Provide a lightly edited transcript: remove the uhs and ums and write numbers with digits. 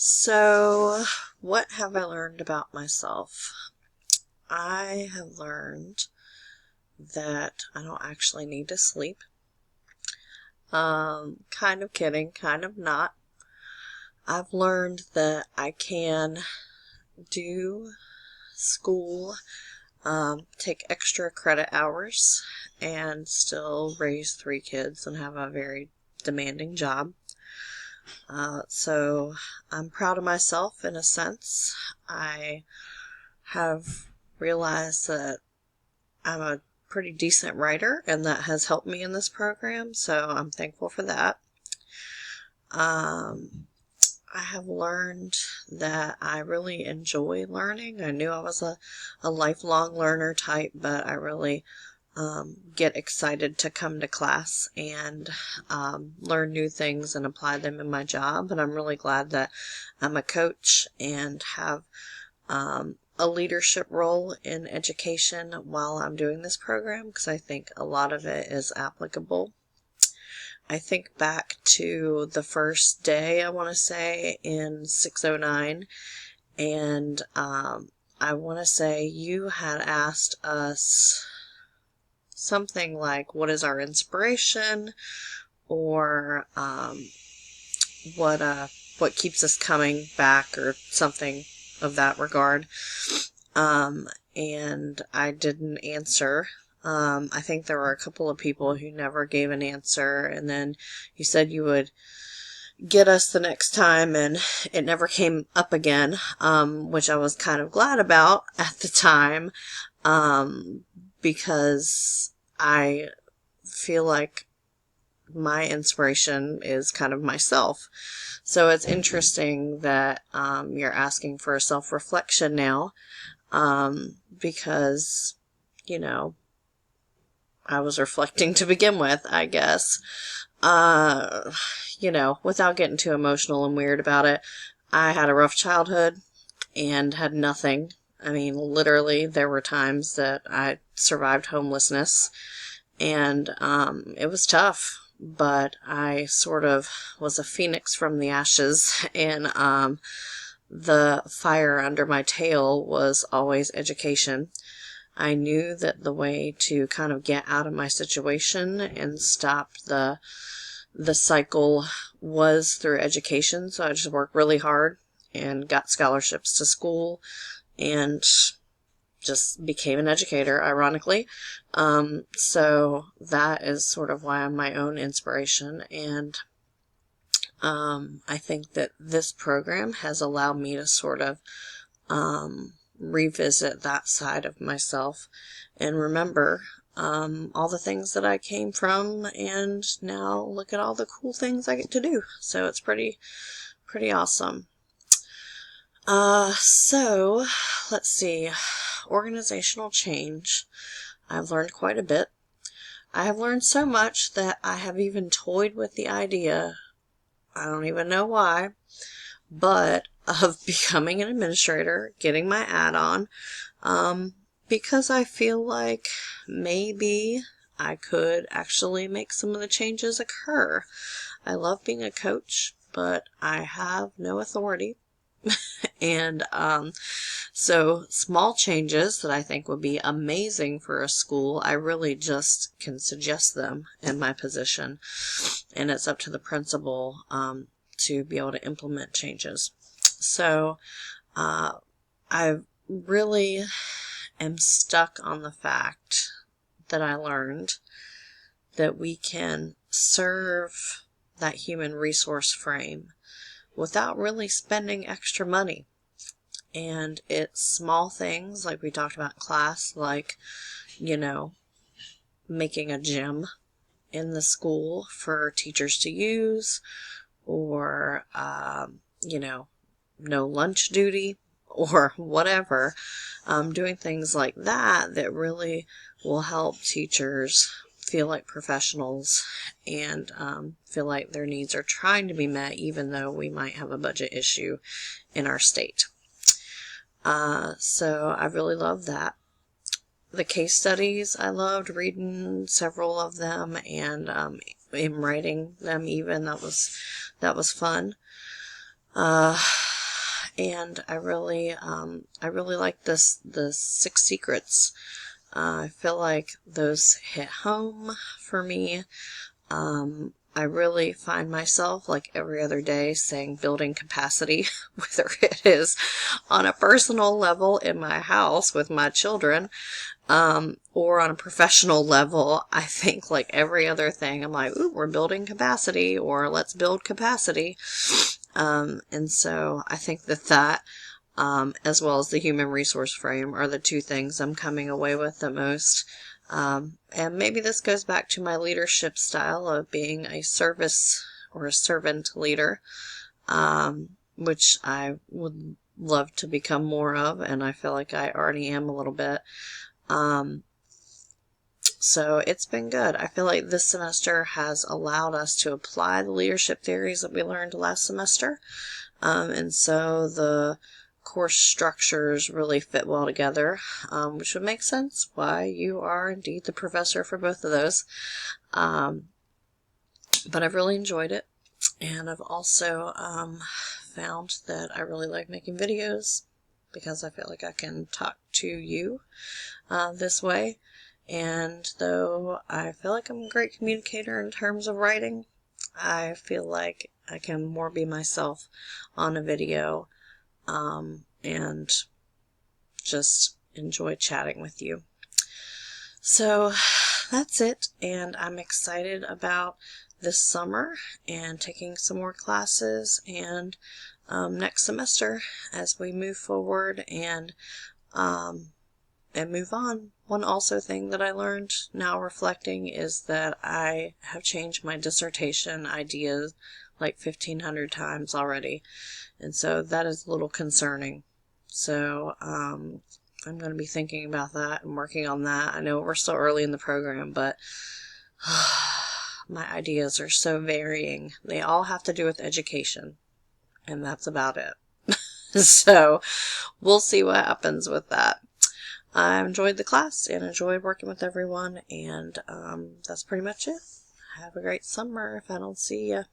So, what have I learned about myself? I have learned that I don't actually need to sleep. Kind of kidding, kind of not. I've learned that I can do school, take extra credit hours, and still raise 3 kids and have a very demanding job. So I'm proud of myself in a sense. I have realized that I'm a pretty decent writer, and that has helped me in this program, so I'm thankful for that. I have learned that I really enjoy learning. I knew I was a lifelong learner type, but I really get excited to come to class and learn new things and apply them in my job. And I'm really glad that I'm a coach and have a leadership role in education while I'm doing this program, because I think a lot of it is applicable. I think back to the first day, I want to say, in 609, and I want to say you had asked us something like, what is our inspiration, or what keeps us coming back, or something of that regard. And I didn't answer. I think there were a couple of people who never gave an answer, and then you said you would get us the next time, and it never came up again, which I was kind of glad about at the time, because I feel like my inspiration is kind of myself. So it's interesting that you're asking for a self-reflection now, because, I was reflecting to begin with, I guess. Without getting too emotional and weird about it, I had a rough childhood and had nothing. I mean, literally, there were times that I survived homelessness, and it was tough, but I sort of was a phoenix from the ashes, and the fire under my tail was always education. I knew that the way to kind of get out of my situation and stop the cycle was through education, so I just worked really hard and got scholarships to school and just became an educator, ironically. So that is sort of why I'm my own inspiration, and I think that this program has allowed me to sort of revisit that side of myself and remember all the things that I came from, and now look at all the cool things I get to do. So it's pretty awesome. So let's see. Organizational change. I've learned quite a bit. I have learned so much that I have even toyed with the idea, I don't even know why, but of becoming an administrator, getting my add-on, because I feel like maybe I could actually make some of the changes occur. I love being a coach, but I have no authority. And so small changes that I think would be amazing for a school, I really just can suggest them in my position, and it's up to the principal to be able to implement changes. So I really am stuck on the fact that I learned that we can serve that human resource frame without really spending extra money. And it's small things like we talked about in class, like, making a gym in the school for teachers to use, or, no lunch duty, or whatever. Doing things like that really will help teachers feel like professionals and feel like their needs are trying to be met, even though we might have a budget issue in our state. So I really love that. The case studies, I loved reading several of them, and in writing them even. That was fun. and I really like the 6 Secrets. I feel like those hit home for me. I really find myself, like every other day, saying building capacity, whether it is on a personal level in my house with my children, or on a professional level. I think like every other thing, I'm like, ooh, we're building capacity, or let's build capacity. And so I think that as well as the human resource frame, are the 2 things I'm coming away with the most. And maybe this goes back to my leadership style of being a service or a servant leader, which I would love to become more of, and I feel like I already am a little bit. So it's been good. I feel like this semester has allowed us to apply the leadership theories that we learned last semester. And so the course structures really fit well together, which would make sense why you are indeed the professor for both of those. But I've really enjoyed it, and I've also found that I really like making videos because I feel like I can talk to you this way. And though I feel like I'm a great communicator in terms of writing, I feel like I can more be myself on a video, and just enjoy chatting with you. So that's it, and I'm excited about this summer and taking some more classes, and next semester as we move forward and move on. One also thing that I learned now reflecting is that I have changed my dissertation ideas like 1,500 times already, and so that is a little concerning. So I'm going to be thinking about that and working on that. I know we're still early in the program, but my ideas are so varying. They all have to do with education, and that's about it. So we'll see what happens with that. I enjoyed the class and enjoyed working with everyone, and that's pretty much it. Have a great summer if I don't see you.